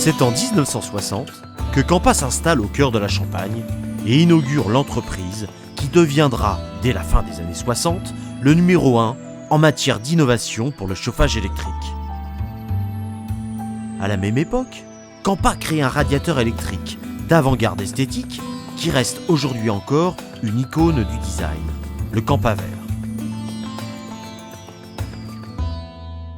C'est en 1960 que Campa s'installe au cœur de la Champagne et inaugure l'entreprise qui deviendra, dès la fin des années 60, le numéro 1 en matière d'innovation pour le chauffage électrique. À la même époque, Campa crée un radiateur électrique d'avant-garde esthétique qui reste aujourd'hui encore une icône du design, le Campavert.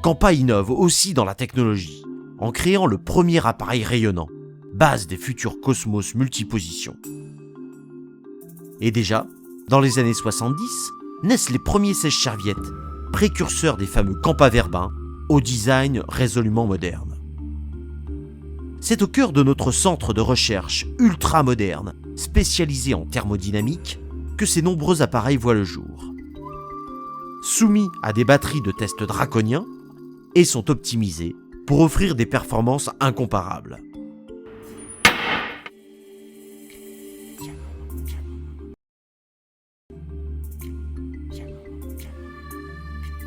Campa innove aussi dans la technologie, en créant le premier appareil rayonnant, base des futurs Cosmos multiposition. Et déjà, dans les années 70, naissent les premiers sèche-serviettes, précurseurs des fameux Campavert bains, au design résolument moderne. C'est au cœur de notre centre de recherche ultra moderne, spécialisé en thermodynamique, que ces nombreux appareils voient le jour. Soumis à des batteries de test draconiens, et sont optimisés pour offrir des performances incomparables.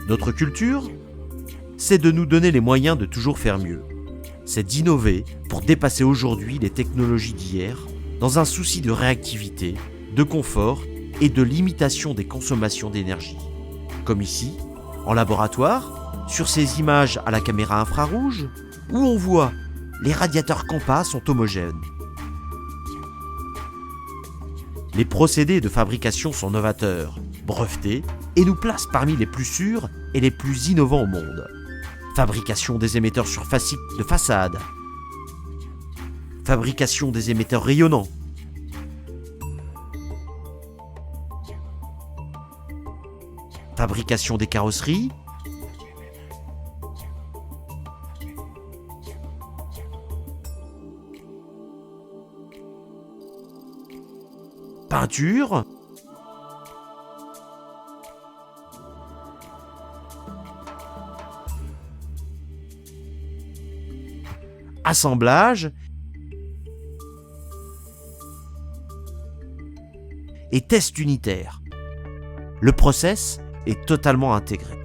Notre culture, c'est de nous donner les moyens de toujours faire mieux. C'est d'innover pour dépasser aujourd'hui les technologies d'hier dans un souci de réactivité, de confort et de limitation des consommations d'énergie. Comme ici, en laboratoire, sur ces images à la caméra infrarouge, où on voit les radiateurs Campa sont homogènes. Les procédés de fabrication sont novateurs, brevetés, et nous placent parmi les plus sûrs et les plus innovants au monde. Fabrication des émetteurs surfaciques de façade. Fabrication des émetteurs rayonnants. Fabrication des carrosseries. Peinture. Assemblage et test unitaire. Le process est totalement intégré.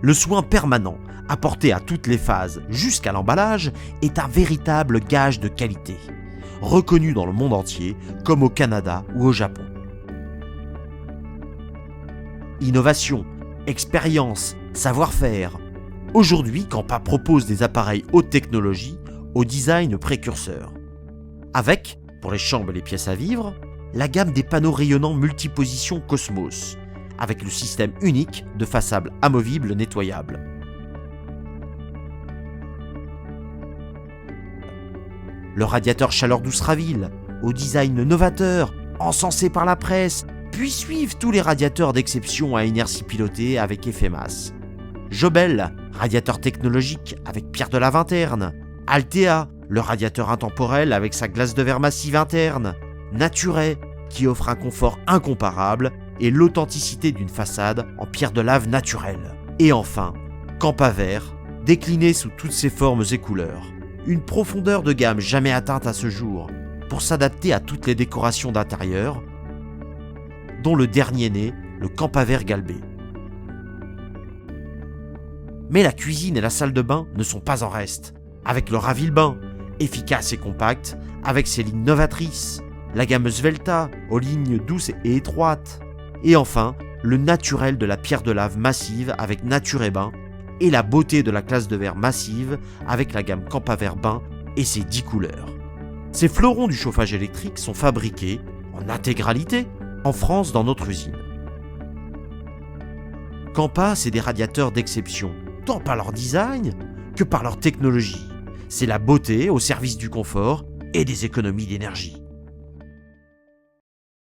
Le soin permanent apporté à toutes les phases jusqu'à l'emballage est un véritable gage de qualité, reconnu dans le monde entier comme au Canada ou au Japon. Innovation, expérience, savoir-faire. Aujourd'hui, Campa propose des appareils haute technologie au design précurseur. Avec, pour les chambres et les pièces à vivre, la gamme des panneaux rayonnants multiposition Cosmos, avec le système unique de façade amovible nettoyable. Le radiateur chaleur douce Ravil, au design novateur, encensé par la presse, puis suivent tous les radiateurs d'exception à inertie pilotée avec effet masse. Jobel, radiateur technologique avec pierre de lave interne. Altea, le radiateur intemporel avec sa glace de verre massive interne. Naturet, qui offre un confort incomparable et l'authenticité d'une façade en pierre de lave naturelle. Et enfin, Campavert, décliné sous toutes ses formes et couleurs. Une profondeur de gamme jamais atteinte à ce jour, pour s'adapter à toutes les décorations d'intérieur, dont le dernier né, le Campavert galbé. Mais la cuisine et la salle de bain ne sont pas en reste, avec le Ravil bain, efficace et compact, avec ses lignes novatrices, la gamme Svelta, aux lignes douces et étroites, et enfin, le naturel de la pierre de lave massive avec Naturet bain, et la beauté de la classe de verre massive avec la gamme Campavert bain et ses 10 couleurs. Ces fleurons du chauffage électrique sont fabriqués, en intégralité, en France dans notre usine. Campa, c'est des radiateurs d'exception, tant par leur design que par leur technologie. C'est la beauté au service du confort et des économies d'énergie.